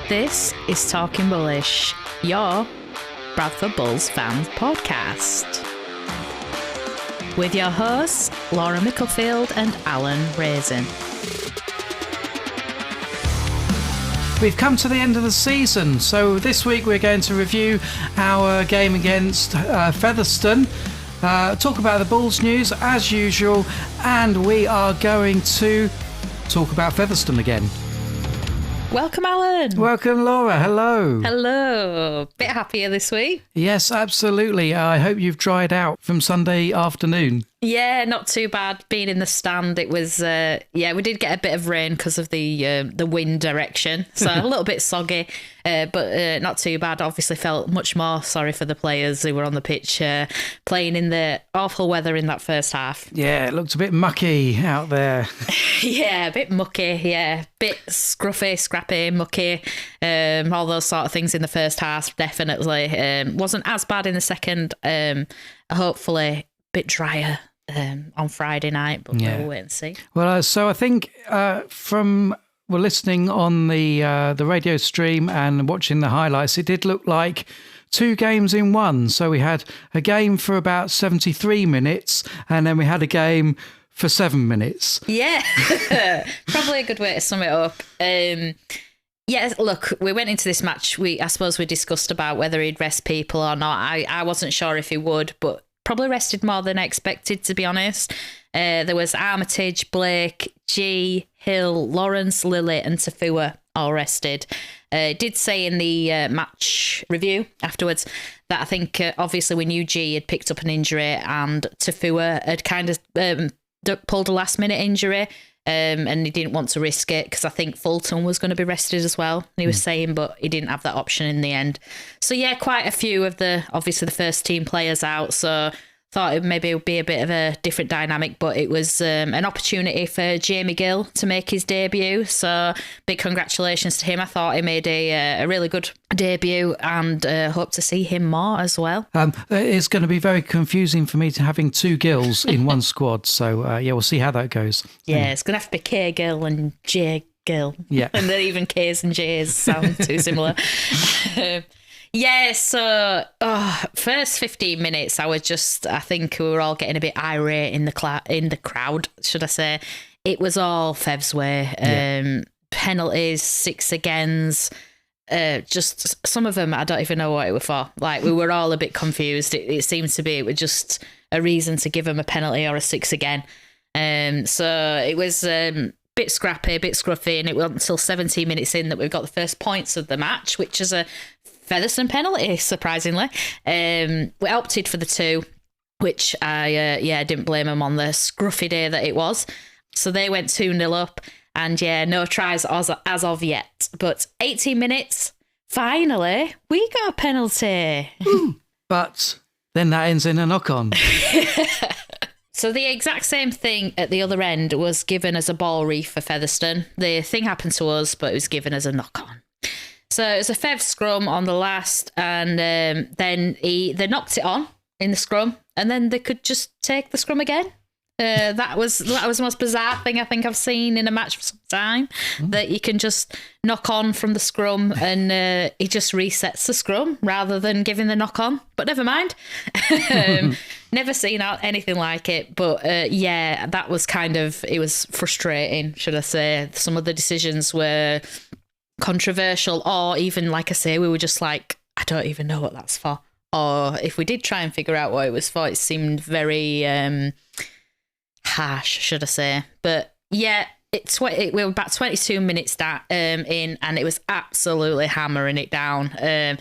This is Talking Bullish, your Bradford Bulls fan podcast. With your hosts, Laura Micklefield and Alan Raisin. We've come to the end of the season, so this week we're going to review our game against Featherstone, talk about the Bulls news as usual, and we are going to talk about Featherstone again. Welcome, Alan. Welcome, Laura. Hello. Hello. Bit happier this week? Yes, absolutely. I hope you've dried out from Sunday afternoon. Yeah, not too bad. Being in the stand, it was, we did get a bit of rain because of the wind direction. So a little bit soggy, but not too bad. Obviously felt much more sorry for the players who were on the pitch playing in the awful weather in that first half. Yeah, it looked a bit mucky out there. Yeah, a bit mucky, yeah. Bit scruffy, scrappy, mucky, all those sort of things in the first half, definitely. Wasn't as bad in the second, hopefully a bit drier on Friday night, but we'll wait and see. Well, so I think from listening on the radio stream and watching the highlights, it did look like two games in one. So we had a game for about 73 minutes, and then we had a game for 7 minutes. Yeah, probably a good way to sum it up. Yeah, look, we went into this match. I suppose we discussed about whether he'd rest people or not. I wasn't sure if he would, but probably rested more than I expected, to be honest. There was Armitage, Blake, G, Hill, Lawrence, Lily and Tafua all rested. Did say in the match review afterwards that I think obviously we knew G had picked up an injury and Tafua had kind of pulled a last minute injury. And he didn't want to risk it because I think Fulton was going to be rested as well. He was saying, but he didn't have that option in the end. So yeah, quite a few of the first team players out. So thought it maybe would be a bit of a different dynamic, but it was an opportunity for Jamie Gill to make his debut. So big congratulations to him. I thought he made a really good debut and hope to see him more as well. It's going to be very confusing for me to having two Gills in one squad. So we'll see how that goes. Yeah, it's going to have to be K Gill and J Gill. Yeah. And then even K's and J's sound too similar. Yeah, so first 15 minutes, I think we were all getting a bit irate in the crowd, should I say. It was all Fev's way. Penalties, 6 agains, just some of them, I don't even know what it was for. Like, we were all a bit confused. It seemed to be, it was just a reason to give him a penalty or a 6 again. So it was bit scrappy, a bit scruffy, and it wasn't until 17 minutes in that we got the first points of the match, which is a Featherstone penalty, surprisingly. We opted for the 2, which I didn't blame him on the scruffy day that it was. So they went 2-0 up, and no tries as of yet. But 18 minutes, finally, we got a penalty. But then that ends in a knock-on. So the exact same thing at the other end was given as a ball reef for Featherstone. The thing happened to us, but it was given as a knock-on. So it was a Fev scrum on the last, and then they knocked it on in the scrum, and then they could just take the scrum again. That was the most bizarre thing I think I've seen in a match for some time, that you can just knock on from the scrum and he just resets the scrum rather than giving the knock on. But never mind. Never seen anything like it. But that was it was frustrating, should I say. Some of the decisions were controversial, or even, like I say, we were just like, I don't even know what that's for. Or if we did try and figure out what it was for, it seemed very harsh, should I say. But yeah, we were about 22 minutes in, and it was absolutely hammering it down.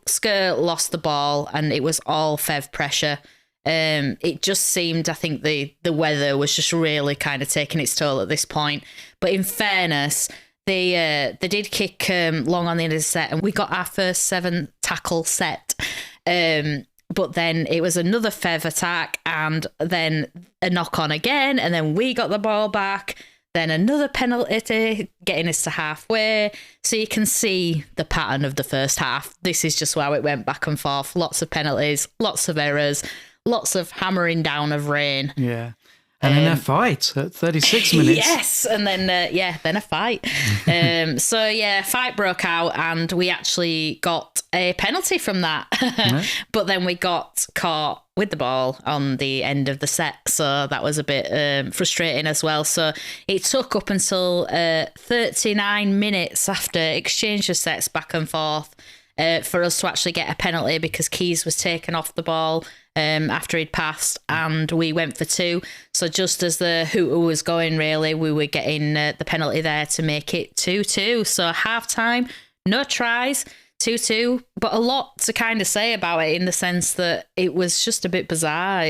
Sker lost the ball, and it was all Fev pressure. It just seemed, I think the weather was just really kind of taking its toll at this point. But in fairness, they did kick long on the end of the set, and we got our first 7 tackle set. But then it was another Fev attack, and then a knock on again, and then we got the ball back. Then another penalty, getting us to halfway. So you can see the pattern of the first half. This is just how it went back and forth. Lots of penalties, lots of errors, lots of hammering down of rain. Yeah. And then a fight at 36 minutes. Yes, and then then a fight. Fight broke out, and we actually got a penalty from that. But then we got caught with the ball on the end of the set, so that was a bit frustrating as well. So it took up until 39 minutes after exchange of sets back and forth for us to actually get a penalty, because Keys was taken off the ball after he'd passed, and we went for two. So just as the hooter was going, really, we were getting the penalty there to make it 2-2. So half time, no tries, 2-2, but a lot to kind of say about it, in the sense that it was just a bit bizarre.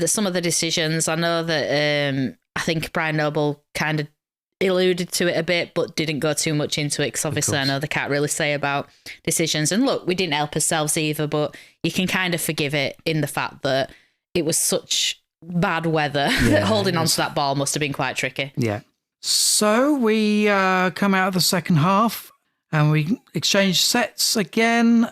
Some of the decisions, I know that I think Brian No-ble kind of alluded to it a bit, but didn't go too much into it, because obviously I know they can't really say about decisions. And look, we didn't help ourselves either, but you can kind of forgive it in the fact that it was such bad weather that holding on to that ball must have been quite tricky. Yeah. So we come out of the second half and we exchange sets again.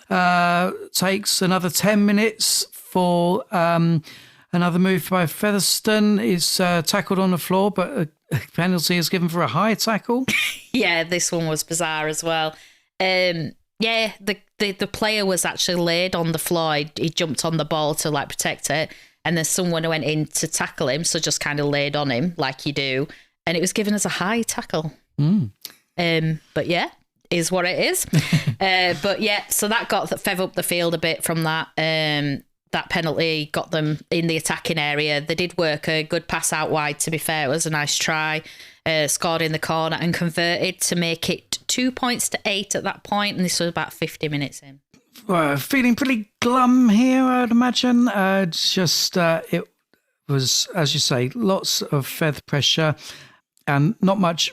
Takes another 10 minutes for another move by Featherstone. Is tackled on the floor, but a penalty is given for a high tackle. Yeah, this one was bizarre as well. The player was actually laid on the floor. He jumped on the ball to protect it, and then someone went in to tackle him, so just kind of laid on him like you do, and it was given as a high tackle. But yeah, is what it is. So that got Fev up the field a bit from that. That penalty got them in the attacking area. They did work a good pass out wide, to be fair. It was a nice try. Scored in the corner and converted to make it 2-8 at that point, and this was about 50 minutes in. Feeling pretty glum here, I'd imagine. It was, as you say, lots of Fev pressure and not much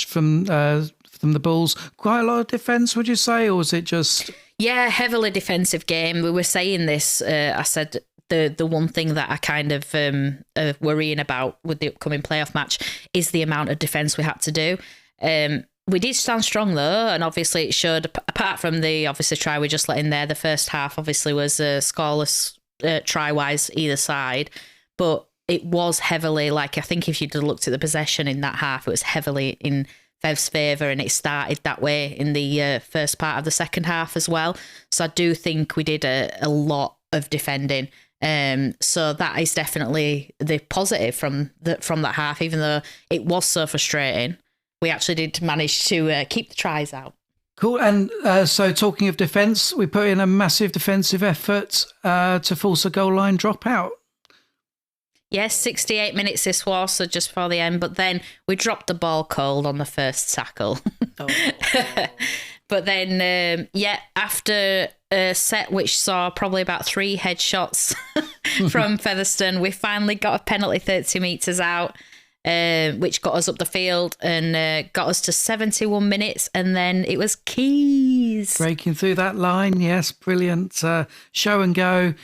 from the Bulls. Quite a lot of defence, would you say, or was it just... Yeah, heavily defensive game. We were saying this. I said the one thing that I kind of worrying about with the upcoming playoff match is the amount of defence we had to do. We did stand strong though, and obviously it showed. Apart from the obviously try we just let in there, the first half obviously was scoreless try wise either side, but it was heavily I think if you'd looked at the possession in that half, it was heavily in Fev's favour, and it started that way in the first part of the second half as well. So I do think we did a lot of defending. So that is definitely the positive from that half, even though it was so frustrating. We actually did manage to keep the tries out. Cool. And so talking of defence, we put in a massive defensive effort to force a goal line dropout. Yes, 68 minutes this was, so just before the end. But then we dropped the ball cold on the first tackle. But then, after a set which saw probably about 3 headshots from Featherstone, we finally got a penalty 30 metres out, which got us up the field and got us to 71 minutes. And then it was Keys breaking through that line. Yes, brilliant. Show and go.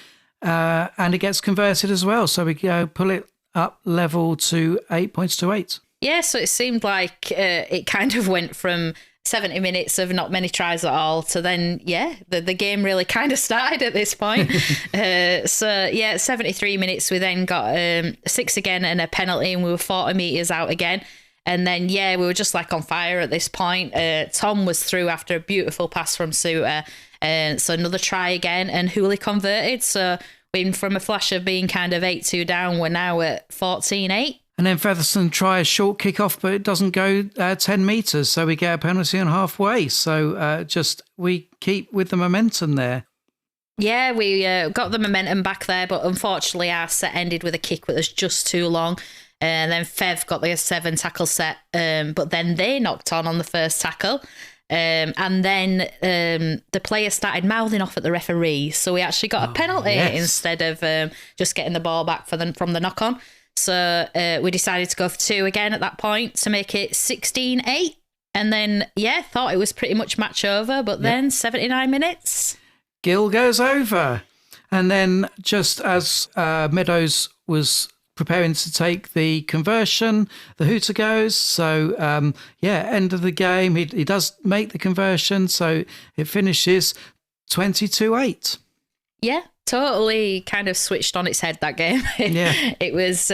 And it gets converted as well. So we pull it up level to 8-8. Yeah, so it seemed like it kind of went from 70 minutes of not many tries at all to then, the game really kind of started at this point. 73 minutes, we then got 6 again and a penalty, and we were 40 metres out again. And then, we were just on fire at this point. Tom was through after a beautiful pass from Suter. So another try again, and Hooley converted. So from a flash of being kind of 8-2 down, we're now at 14-8. And then Featherstone try a short kick-off, but it doesn't go 10 metres, so we get a penalty on halfway. So we keep with the momentum there. Yeah, we got the momentum back there, but unfortunately our set ended with a kick that was just too long. And then Fev got a 7 tackle set, but then they knocked on the first tackle. And then the player started mouthing off at the referee. So we actually got a penalty instead of just getting the ball back from the knock-on. So we decided to go for 2 again at that point to make it 16-8. And then, thought it was pretty much match over. But then 79 minutes. Gill goes over. And then just as Meadows was preparing to take the conversion, the hooter goes. So, end of the game. He does make the conversion. So it finishes 22-8. Yeah. Totally kind of switched on its head, that game. Yeah. It was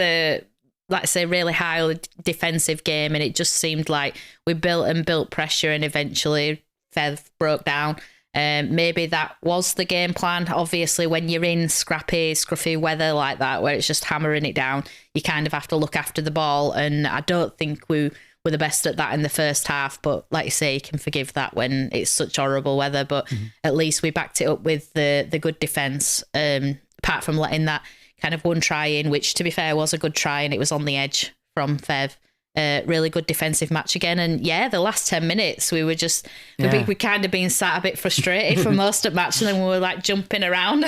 like I say, really high defensive game, and it just seemed like we built pressure, and eventually Fev broke down. Maybe that was the game plan. Obviously, when you're in scruffy weather like that, where it's just hammering it down, you kind of have to look after the ball. And I don't think we were the best at that in the first half. But like you say, you can forgive that when it's such horrible weather. But at least we backed it up with the good defence, apart from letting that kind of one try in, which, to be fair, was a good try, and it was on the edge from Fev. Really good defensive match again. And yeah, the last 10 minutes we were just we kind of been sat a bit frustrated for most of the match, and then we were like jumping around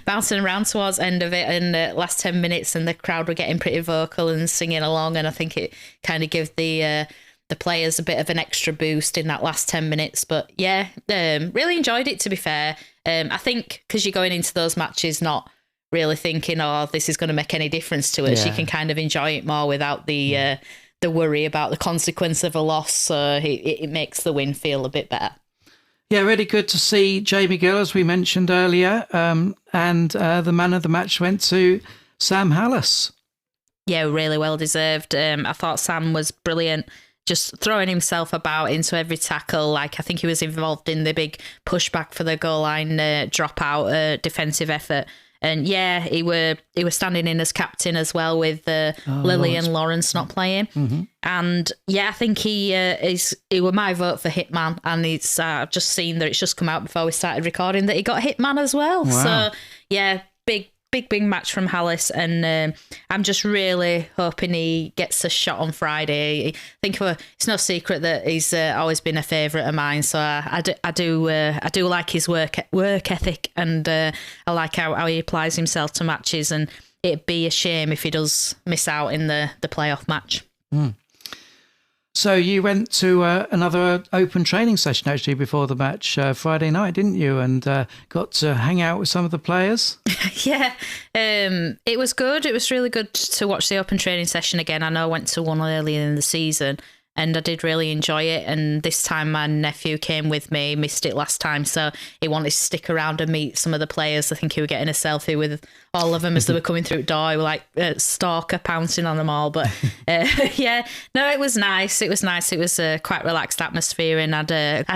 bouncing around towards the end of it, and last 10 minutes, and the crowd were getting pretty vocal and singing along, and I think it kind of gave the players a bit of an extra boost in that last 10 minutes. But yeah, really enjoyed it, to be fair. I think because you're going into those matches not really thinking, oh, this is going to make any difference to us, you can kind of enjoy it more without the worry about the consequence of a loss. So it makes the win feel a bit better. Yeah, really good to see Jamie Gill, as we mentioned earlier. And the man of the match went to Sam Hallis. Yeah, really well deserved. I thought Sam was brilliant, just throwing himself about into every tackle. Like, I think he was involved in the big pushback for the goal line dropout defensive effort. And yeah, he was standing in as captain as well, with Lily and Lawrence not playing. Mm-hmm. And yeah, I think he was my vote for Hitman. And I've just seen that it's just come out before we started recording that he got Hitman as well. Wow. So yeah, big match from Hallis, and I'm just really hoping he gets a shot on Friday. I think it's no secret that he's always been a favourite of mine, so I do like his work ethic, and I like how he applies himself to matches, and it'd be a shame if he does miss out in the playoff match. So you went to another open training session actually before the match Friday night, didn't you? And got to hang out with some of the players. Yeah, it was good. It was really good to watch the open training session again. I know I went to one earlier in the season, and I did really enjoy it. And this time my nephew came with me, missed it last time, so he wanted to stick around and meet some of the players. I think he was getting a selfie with all of them as they were coming through the door. We were like stalker pouncing on them all. But yeah, no, it was nice. It was nice. It was a quite relaxed atmosphere, and had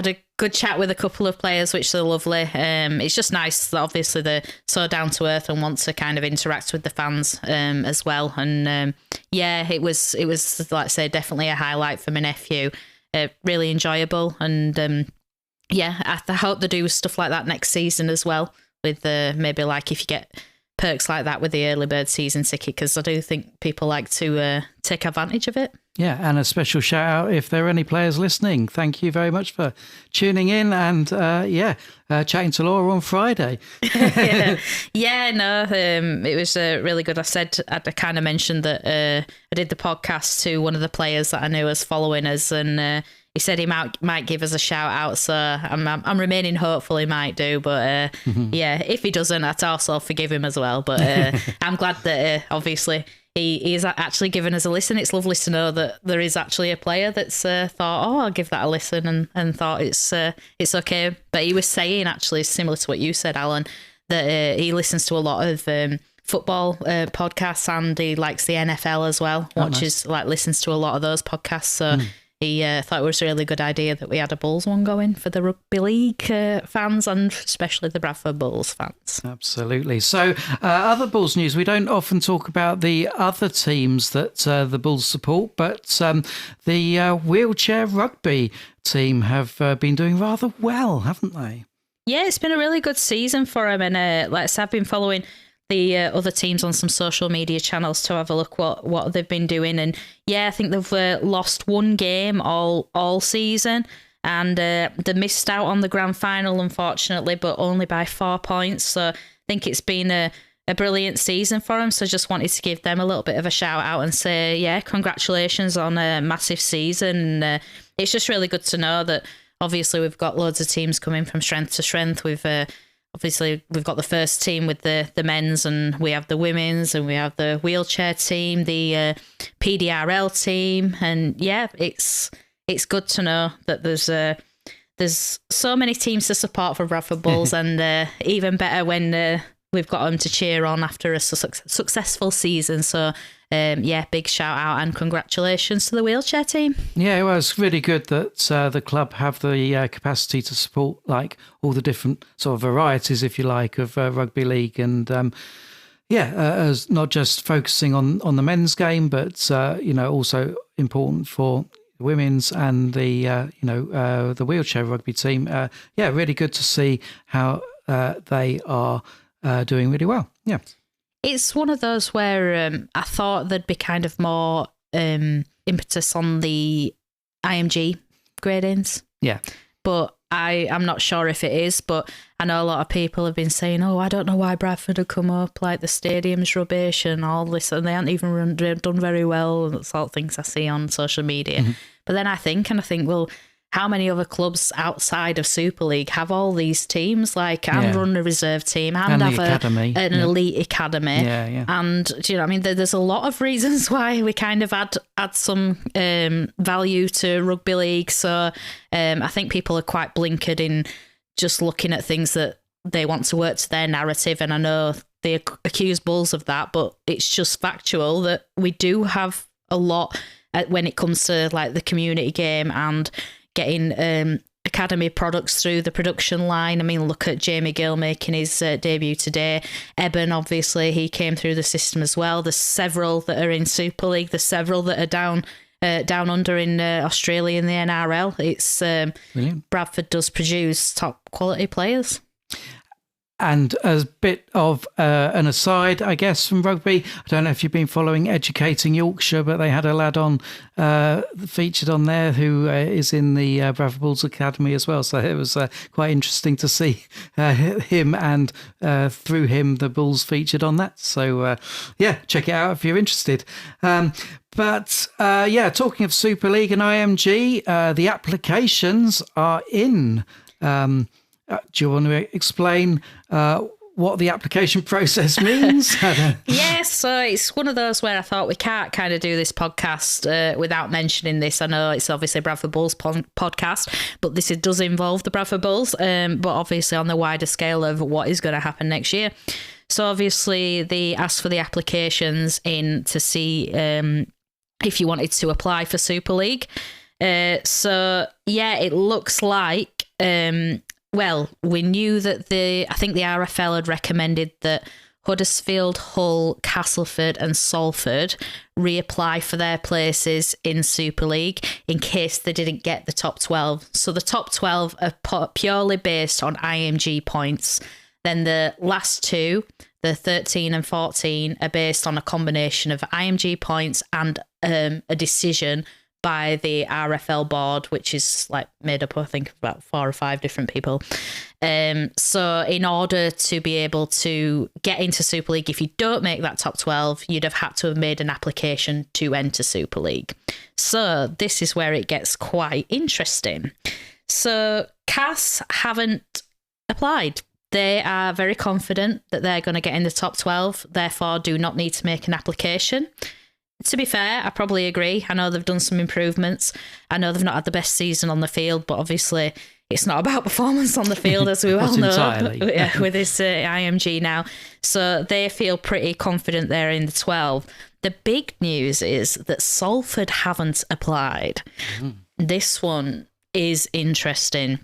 a good chat with a couple of players, which are lovely. It's just nice that obviously they're so down to earth and want to kind of interact with the fans as well. And yeah, it was like I say, definitely a highlight for my nephew. Really enjoyable, and yeah, I hope they do stuff like that next season as well. With maybe like if you get perks like that with the early bird season ticket, because I do think people like to take advantage of it. Yeah, and a special shout out if there are any players listening. Thank you very much for tuning in, and chatting to Laura on Friday. It was really good. I kind of mentioned that I did the podcast to one of the players that I knew was following us, and he said he might give us a shout out. So I'm remaining hopeful he might do, but yeah, if he doesn't, I'd also forgive him as well. But I'm glad that obviously he is actually giving us a listen. It's lovely to know that there is actually a player that's thought, oh, I'll give that a listen, and thought it's okay. But he was saying, actually, similar to what you said, Alan, that he listens to a lot of football podcasts, and he likes the NFL as well. Listens to a lot of those podcasts. So he thought it was a really good idea that we had a Bulls one going for the rugby league fans, and especially the Bradford Bulls fans. Absolutely. So other Bulls news, we don't often talk about the other teams that the Bulls support, but the wheelchair rugby team have been doing rather well, haven't they? Yeah, it's been a really good season for them, and like I said, I've been following the other teams on some social media channels to have a look what they've been doing. And yeah, I think they've lost one game all season, and they missed out on the grand final, unfortunately, but only by 4 points. So I think it's been a brilliant season for them. So just wanted to give them a little bit of a shout out and say, yeah, congratulations on a massive season. It's just really good to know that obviously we've got loads of teams coming from strength to strength. Obviously, we've got the first team with the men's, and we have the women's, and we have the wheelchair team, the PDRL team, and yeah, it's good to know that there's so many teams to support for Bradford Bulls, and even better when we've got them to cheer on after a successful season. So, big shout out and congratulations to the wheelchair team. Yeah, well, it's really good that the club have the capacity to support like all the different sort of varieties, if you like, of rugby league, and as not just focusing on the men's game, but also important for women's and the wheelchair rugby team. Really good to see how they are doing really well. Yeah. It's one of those where I thought there'd be kind of more impetus on the IMG gradings. Yeah. But I'm not sure if it is, but I know a lot of people have been saying, I don't know why Bradford have come up, like the stadium's rubbish and all this, and they haven't even done very well, and that's all things I see on social media. Mm-hmm. But then I think, well, how many other clubs outside of Super League have all these teams, and run a reserve team and have an elite academy? Yeah. And do you know what I mean? There's a lot of reasons why we kind of add some value to rugby league. So I think people are quite blinkered in just looking at things that they want to work to their narrative. And I know they accuse Bulls of that, but it's just factual that we do have a lot when it comes to like the community game and getting academy products through the production line. I mean, look at Jamie Gill making his debut today. Eben, obviously, he came through the system as well. There's several that are in Super League. There's several that are down under in Australia in the NRL. It's Bradford does produce top quality players. And as a bit of an aside, I guess, from rugby, I don't know if you've been following Educating Yorkshire, but they had a lad on featured on there who is in the Bradford Bulls Academy as well. So it was quite interesting to see him, and through him, the Bulls featured on that. So, check it out if you're interested. But talking of Super League and IMG, the applications are in. Do you want to explain what the application process means? Yes, so it's one of those where I thought we can't kind of do this podcast without mentioning this. I know it's obviously a Bradford Bulls podcast, but this does involve the Bradford Bulls, but obviously on the wider scale of what is going to happen next year. So obviously they asked for the applications in to see if you wanted to apply for Super League. It looks like... we knew that I think the RFL had recommended that Huddersfield, Hull, Castleford and Salford reapply for their places in Super League in case they didn't get the top 12. So the top 12 are purely based on IMG points. Then the last two, the 13 and 14, are based on a combination of IMG points and a decision by the RFL board, which is like made up, I think, of about 4 or 5 different people. So in order to be able to get into Super League, if you don't make that top 12, you'd have had to have made an application to enter Super League. So this is where it gets quite interesting. So CAS haven't applied. They are very confident that they're going to get in the top 12, therefore do not need to make an application. To be fair, I probably agree. I know they've done some improvements. I know they've not had the best season on the field, but obviously it's not about performance on the field, as we well know. With this IMG now. So they feel pretty confident they're in the 12. The big news is that Salford haven't applied. This one is interesting.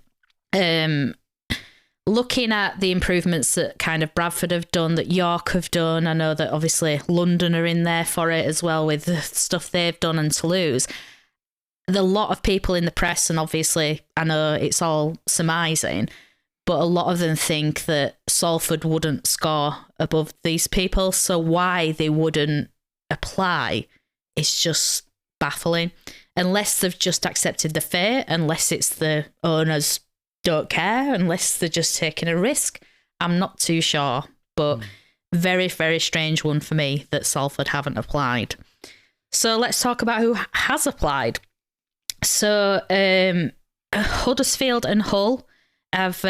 Looking at the improvements that kind of Bradford have done, that York have done, I know that obviously London are in there for it as well with the stuff they've done, and Toulouse. A lot of people in the press, and obviously I know it's all surmising, but a lot of them think that Salford wouldn't score above these people. So why they wouldn't apply is just baffling. Unless they've just accepted the fate, unless it's the owners don't care, unless they're just taking a risk. I'm not too sure, but very, very strange one for me that Salford haven't applied. So let's talk about who has applied. So Huddersfield and Hull have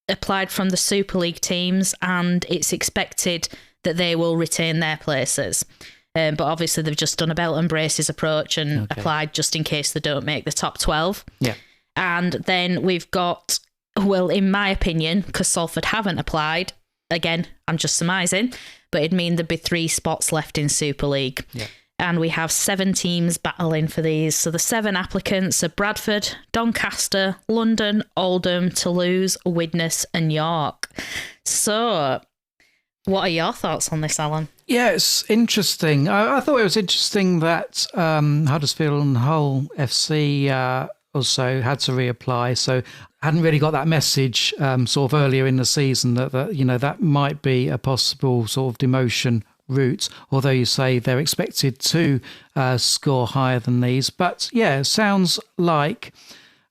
applied from the Super League teams, and it's expected that they will retain their places. But obviously they've just done a belt and braces approach and applied just in case they don't make the top 12. Yeah. And then we've got, well, in my opinion, because Salford haven't applied, again, I'm just surmising, but it'd mean there'd be 3 spots left in Super League. Yeah. And we have 7 teams battling for these. So the 7 applicants are Bradford, Doncaster, London, Oldham, Toulouse, Widnes and York. So what are your thoughts on this, Alan? Yeah, it's interesting. I thought it was interesting that Huddersfield and Hull FC also had to reapply. So hadn't really got that message sort of earlier in the season that that might be a possible sort of demotion route, although you say they're expected to score higher than these. But yeah, it sounds like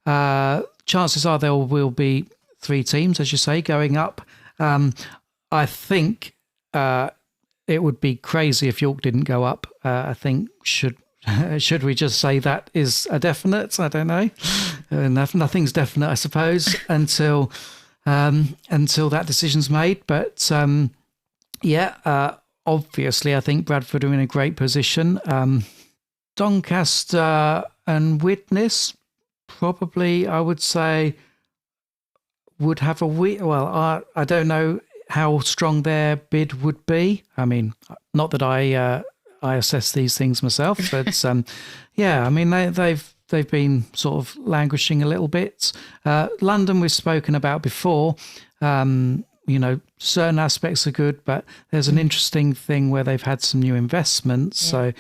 chances are there will be 3 teams, as you say, going up. I think it would be crazy if York didn't go up. I think should we just say that is a definite? I don't know. Nothing's definite, I suppose, until that decision's made. But obviously, I think Bradford are in a great position. Doncaster and Widnes probably, I would say, would have a well, I don't know how strong their bid would be. I mean, not that I assess these things myself, but I mean they've been sort of languishing a little bit. London we've spoken about before. Certain aspects are good, but there's an interesting thing where they've had some new investments, so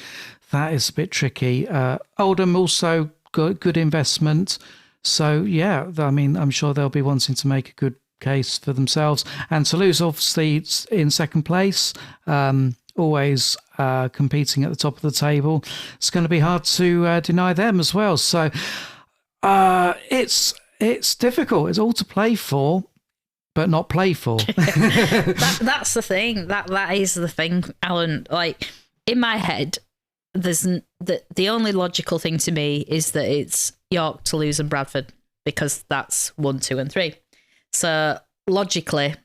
that is a bit tricky. Oldham also good investment. So, yeah, I mean, I'm sure they'll be wanting to make a good case for themselves. And Toulouse, obviously, in second place, always competing at the top of the table. It's going to be hard to deny them as well. So, it's difficult. It's all to play for, but not play for. That's the thing. That is the thing, Alan. Like, in my head, there's the only logical thing to me is that it's York, Toulouse and Bradford, because that's 1, 2 and 3. So logically,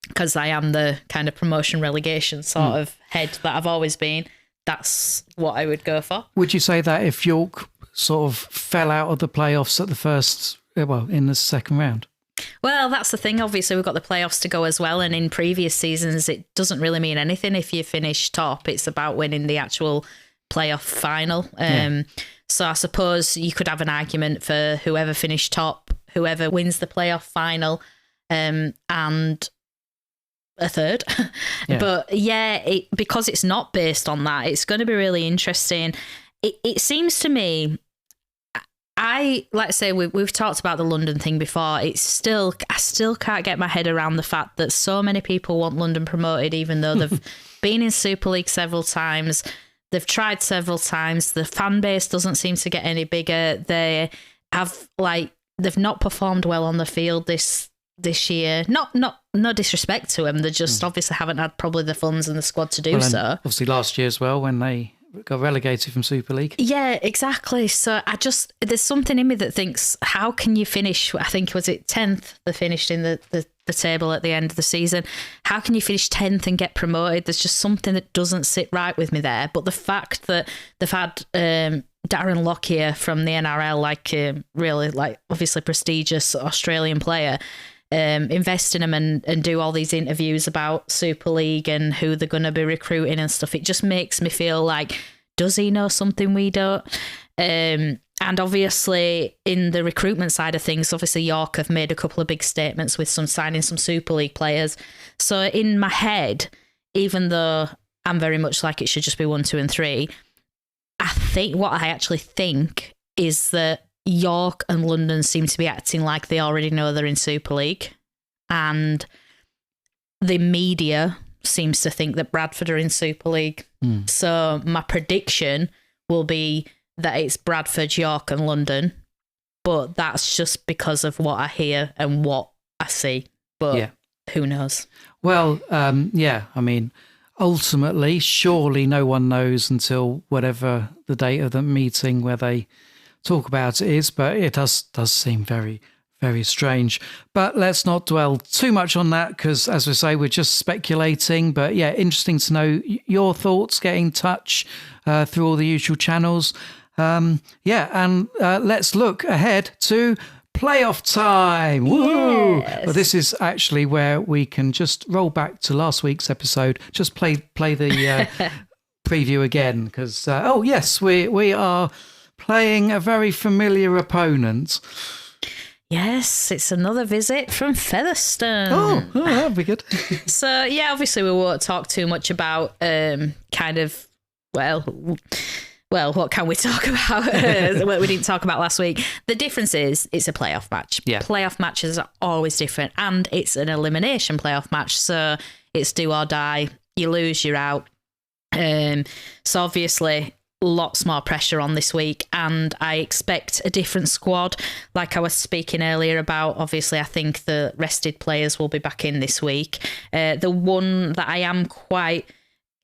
because I am the kind of promotion relegation sort of head that I've always been, that's what I would go for. Would you say that if York sort of fell out of the playoffs at the first, in the second round? Well, that's the thing. Obviously, we've got the playoffs to go as well. And in previous seasons, it doesn't really mean anything if you finish top. It's about winning the actual playoff final. So I suppose you could have an argument for whoever finished top, whoever wins the playoff final, and a third. But because it's not based on that, it's going to be really interesting. It seems to me, like I say, we've talked about the London thing before. I still can't get my head around the fact that so many people want London promoted, even though they've been in Super League several times. They've tried several times. The fan base doesn't seem to get any bigger. They have they've not performed well on the field this year. No disrespect to them. They just obviously haven't had probably the funds and the squad to do so. Obviously last year as well when they got relegated from Super League. Yeah, exactly. So there's something in me that thinks, how can you finish, I think, was it 10th? They finished in the table at the end of the season. How can you finish 10th and get promoted? There's just something that doesn't sit right with me there. But the fact that they've had Darren Lockyer from the NRL, really obviously prestigious Australian player, invest in them and do all these interviews about Super League and who they're going to be recruiting and stuff. It just makes me feel like, does he know something we don't? And obviously in the recruitment side of things, obviously York have made a couple of big statements with signing some Super League players. So in my head, even though I'm very much like it should just be 1, 2 and 3, I think what I actually think is that York and London seem to be acting like they already know they're in Super League, and the media seems to think that Bradford are in Super League. So my prediction will be that it's Bradford, York and London, but that's just because of what I hear and what I see. But who knows? Well, I mean, ultimately, surely no one knows until whatever the date of the meeting where they talk about it is, but it does seem very, very strange. But let's not dwell too much on that because, as we say, we're just speculating. But yeah, interesting to know your thoughts. Get in touch through all the usual channels. And let's look ahead to playoff time. Woo! Yes. Well, this is actually where we can just roll back to last week's episode, just play the preview again, because, yes, we are playing a very familiar opponent. Yes, it's another visit from Featherstone. Oh, that'd be good. So, yeah, obviously we won't talk too much about what can we talk about? What we didn't talk about last week. The difference is it's a playoff match. Yeah. Playoff matches are always different, and it's an elimination playoff match. So it's do or die. You lose, you're out. So obviously lots more pressure on this week, and I expect a different squad. Like I was speaking earlier about, obviously I think the rested players will be back in this week. The one that I am quite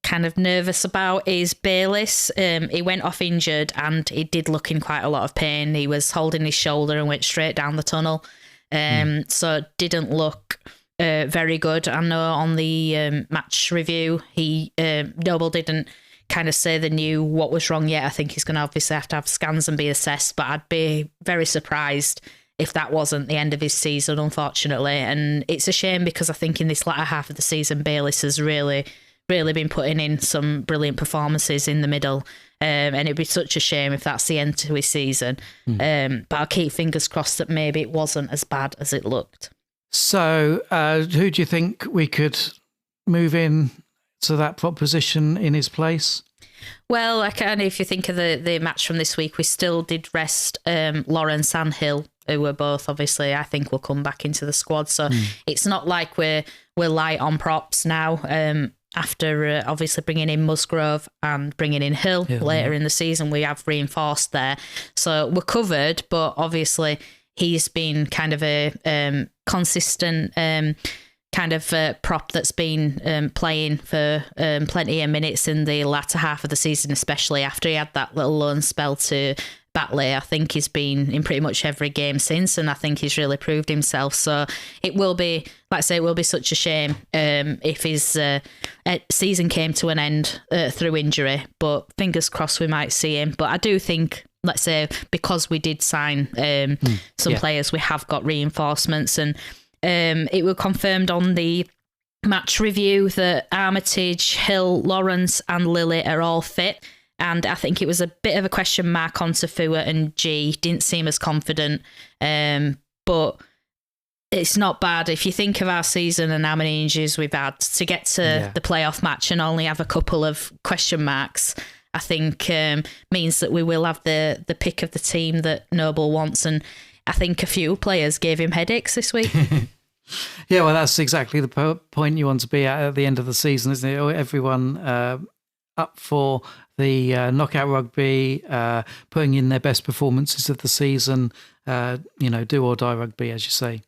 kind of nervous about is Bayliss. He went off injured and he did look in quite a lot of pain. He was holding his shoulder and went straight down the tunnel. So it didn't look very good. I know on the match review, No-ble didn't kind of say they knew what was wrong yet. I think he's going to obviously have to have scans and be assessed, but I'd be very surprised if that wasn't the end of his season, unfortunately. And it's a shame because I think in this latter half of the season, Bayliss has really been putting in some brilliant performances in the middle. And it'd be such a shame if that's the end to his season. But I'll keep fingers crossed that maybe it wasn't as bad as it looked. So who do you think we could move in to that prop position in his place? Well, if you think of the match from this week, we still did rest Lawrence and Hill, who were both obviously, I think, will come back into the squad. So it's not like we're light on props now. After obviously bringing in Musgrove and bringing in Hill later in the season, we have reinforced there. So we're covered, but obviously he's been kind of a consistent kind of prop that's been playing for plenty of minutes in the latter half of the season, especially after he had that little loan spell to Batley. I think he's been in pretty much every game since, and I think he's really proved himself. So it will be, like I say, it will be such a shame if his season came to an end through injury, but fingers crossed we might see him. But I do think, let's say, because we did sign some players, we have got reinforcements, and it was confirmed on the match review that Armitage, Hill, Lawrence and Lily are all fit. And I think it was a bit of a question mark on Tafua, and G didn't seem as confident. But it's not bad. If you think of our season and how many injuries we've had, to get to the playoff match and only have a couple of question marks, I think means that we will have the pick of the team that No-ble wants. And I think a few players gave him headaches this week. Yeah, well, that's exactly the point you want to be at the end of the season, isn't it? Everyone up for the knockout rugby, putting in their best performances of the season, do or die rugby, as you say.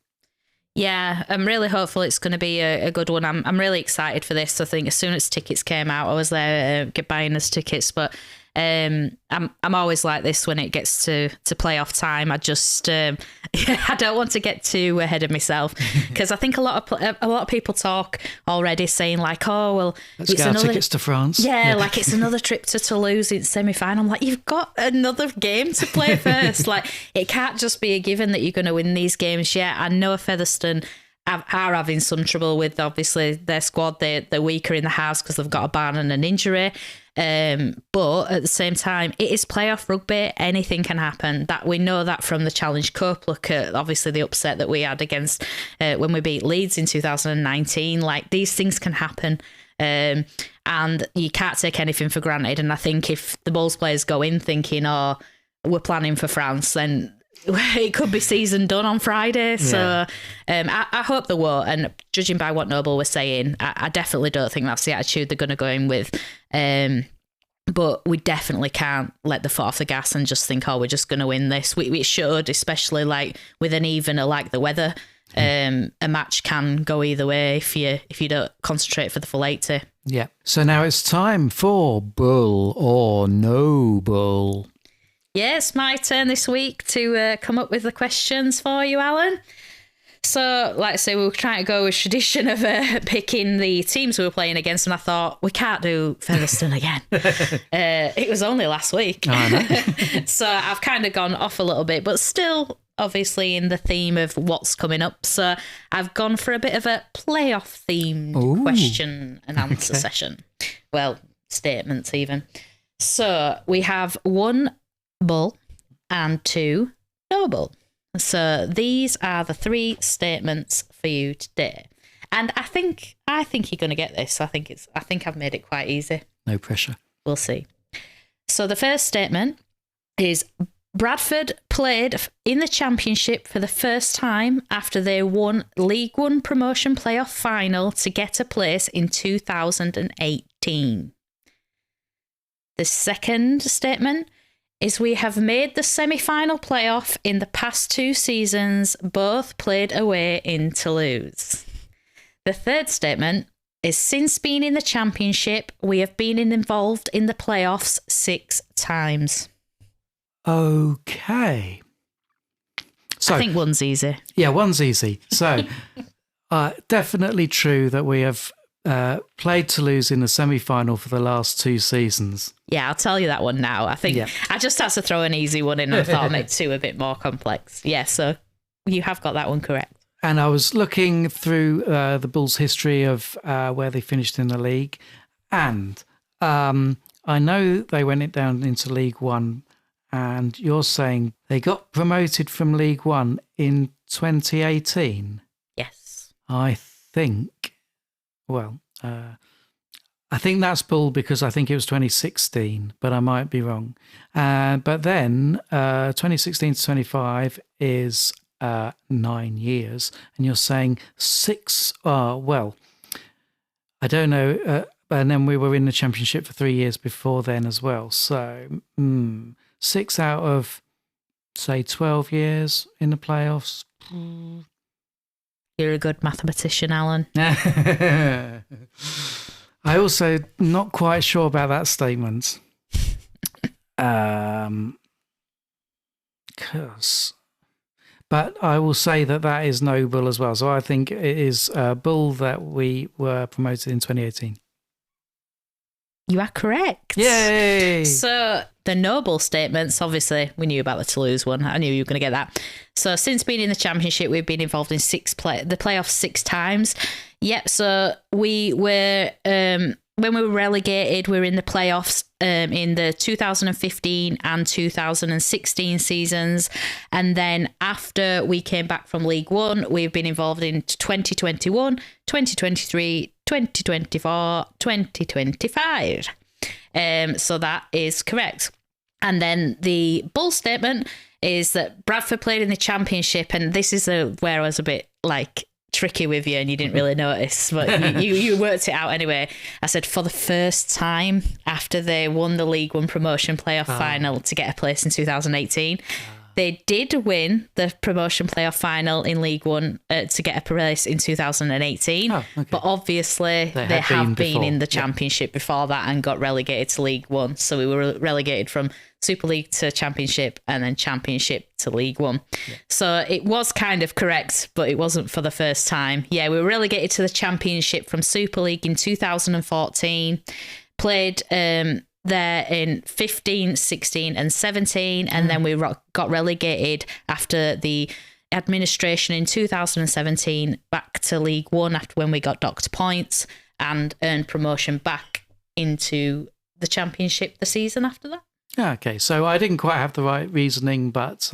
Yeah, I'm really hopeful it's going to be a good one. I'm really excited for this. I think as soon as tickets came out, I was there buying us tickets, but I'm always like this when it gets to playoff time. I just I don't want to get too ahead of myself, because I think a lot of people talk already saying like, oh well, let's get our tickets to France. Yeah, like it's another trip to Toulouse in semi-final. I'm like, you've got another game to play first. Like it can't just be a given that you're going to win these games yet. I know Featherstone are having some trouble with obviously their squad. They're weaker in the house because they've got a ban and an injury. But at the same time, it is playoff rugby. Anything can happen. That we know that from the Challenge Cup. Look at obviously the upset that we had against when we beat Leeds in 2019. Like these things can happen, and you can't take anything for granted. And I think if the Bulls players go in thinking, "Oh, we're planning for France," then it could be season done on Friday. So I hope they won't. And judging by what No-ble was saying, I definitely don't think that's the attitude they're going to go in with. But we definitely can't let the foot off the gas and just think, oh, we're just going to win this. We should, especially like with an evener like the weather. A match can go either way if you don't concentrate for the full 80. Yeah. So now it's time for Bull or No-ble. Yeah, it's my turn this week to come up with the questions for you, Alan. So, like I say, we were trying to go with tradition of picking the teams we were playing against, and I thought, we can't do Featherstone again. It was only last week. Oh, I know. So I've kind of gone off a little bit, but still obviously in the theme of what's coming up. So I've gone for a bit of a playoff themed question and answer session. Well, statements even. So we have 1 bull and 2 no-ble. So these are the 3 statements for you today. And I think you're going to get this. I think I've made it quite easy. No pressure. We'll see. So the first statement is Bradford played in the Championship for the first time after they won League One promotion playoff final to get a place in 2018. The second statement is we have made the semi-final playoff in the past 2 seasons, both played away in Toulouse. The third statement is since being in the Championship, we have been involved in the playoffs 6 times. Okay. So I think one's easy. Yeah, one's easy. So definitely true that we have played Toulouse in the semi-final for the last 2 seasons. Yeah, I'll tell you that one now. I think I just had to throw an easy one in and I thought I'd make 2 a bit more complex. Yeah, so you have got that one correct. And I was looking through the Bulls' history of where they finished in the league, and I know they went down into League One, and you're saying they got promoted from League One in 2018? Yes. I think that's bull because I think it was 2016, but I might be wrong. But then 2016 to 25 is 9 years, and you're saying 6. I don't know. And then we were in the Championship for 3 years before then as well. So 6 out of, say, 12 years in the playoffs. You're a good mathematician, Alan. I also not quite sure about that statement. But I will say that is no-ble as well. So I think it is bull that we were promoted in 2018. You are correct. Yay! So the no-ble statements, obviously, we knew about the Toulouse one. I knew you were going to get that. So since being in the Championship, we've been involved in the playoffs 6 times. Yep. So we were when we were relegated, we were in the playoffs in the 2015 and 2016 seasons. And then after we came back from League One, we've been involved in 2021, 2023, 2024, 2025. So that is correct. And then the bull statement is that Bradford played in the Championship, and this is where I was a bit tricky with you and you didn't really notice, but you worked it out anyway. I said for the first time after they won the League One promotion playoff final to get a place in 2018. They did win the promotion playoff final in League One to get a place in 2018. But obviously they have been in the Championship before that and got relegated to League One. So we were relegated from Super League to Championship and then Championship to League One. Yeah. So it was kind of correct, but it wasn't for the first time. Yeah, we were relegated to the Championship from Super League in 2014. Played there in 15, 16 and 17, and then we got relegated after the administration in 2017 back to League One after when we got docked points and earned promotion back into the Championship the season after that. Okay, so I didn't quite have the right reasoning, but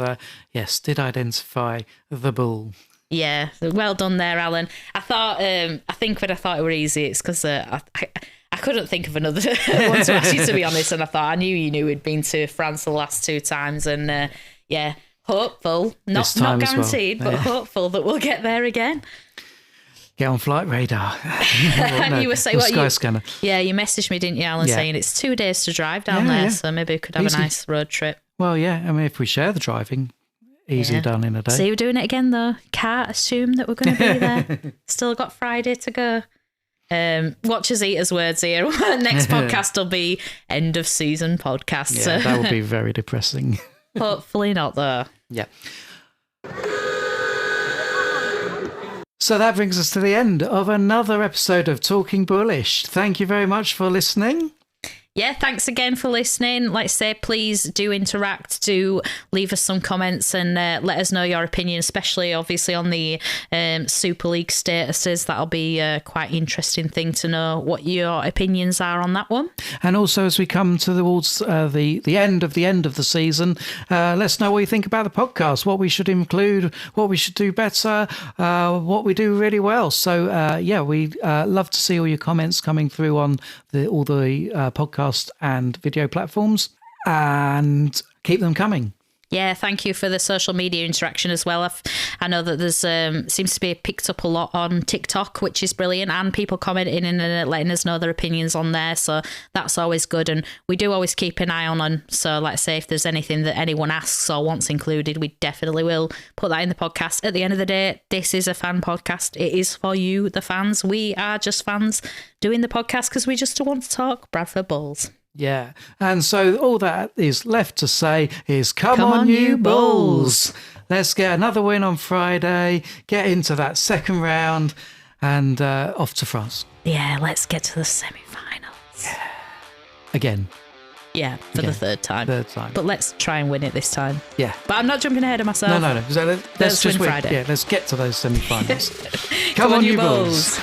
yes, did identify the bull. Yeah, well done there, Alan. I think when I thought it were easy, it's because I couldn't think of another one to ask you, to be honest. And I thought I knew you knew we'd been to France the last 2 times. And yeah, hopeful, not guaranteed, but hopeful that we'll get there again. Get on Flight Radar. You were saying Sky Scanner. Yeah, you messaged me, didn't you, Alan, saying it's 2 days to drive down there. So maybe we could have a nice road trip. Well, yeah, I mean, if we share the driving, easy done in a day. See, we're doing it again, though. Can't assume that we're going to be there. Still got Friday to go. Watch us eat as words here. Next podcast will be end of season podcast. Yeah, that would be very depressing. Hopefully not, though. Yeah. So that brings us to the end of another episode of Talking Bullish. Thank you very much for listening. yeah, thanks again for listening. Like I say, please do interact, do leave us some comments and let us know your opinion, especially obviously on the Super League statuses. That'll be a quite interesting thing to know what your opinions are on that one. And also, as we come towards the end of the season, let us know what you think about the podcast, what we should include, what we should do better, what we do really well. So, we love to see all your comments coming through on all the podcast and video platforms, and keep them coming. Yeah, thank you for the social media interaction as well. I know that there's seems to be picked up a lot on TikTok, which is brilliant, and people commenting and letting us know their opinions on there. So that's always good, and we do always keep an eye on. So, like I say, if there's anything that anyone asks or wants included, we definitely will put that in the podcast. At the end of the day, this is a fan podcast. It is for you, the fans. We are just fans doing the podcast because we just want to talk Bradford Bulls. Yeah, and so all that is left to say is come on you Bulls. Let's get another win on Friday, get into that second round, and off to France. Yeah, let's get to the semi-finals. Yeah. Again. Yeah, for the third time. But let's try and win it this time. Yeah. But I'm not jumping ahead of myself. No. So let's just win win Friday. Yeah, let's get to those semi-finals. Come on you Bulls.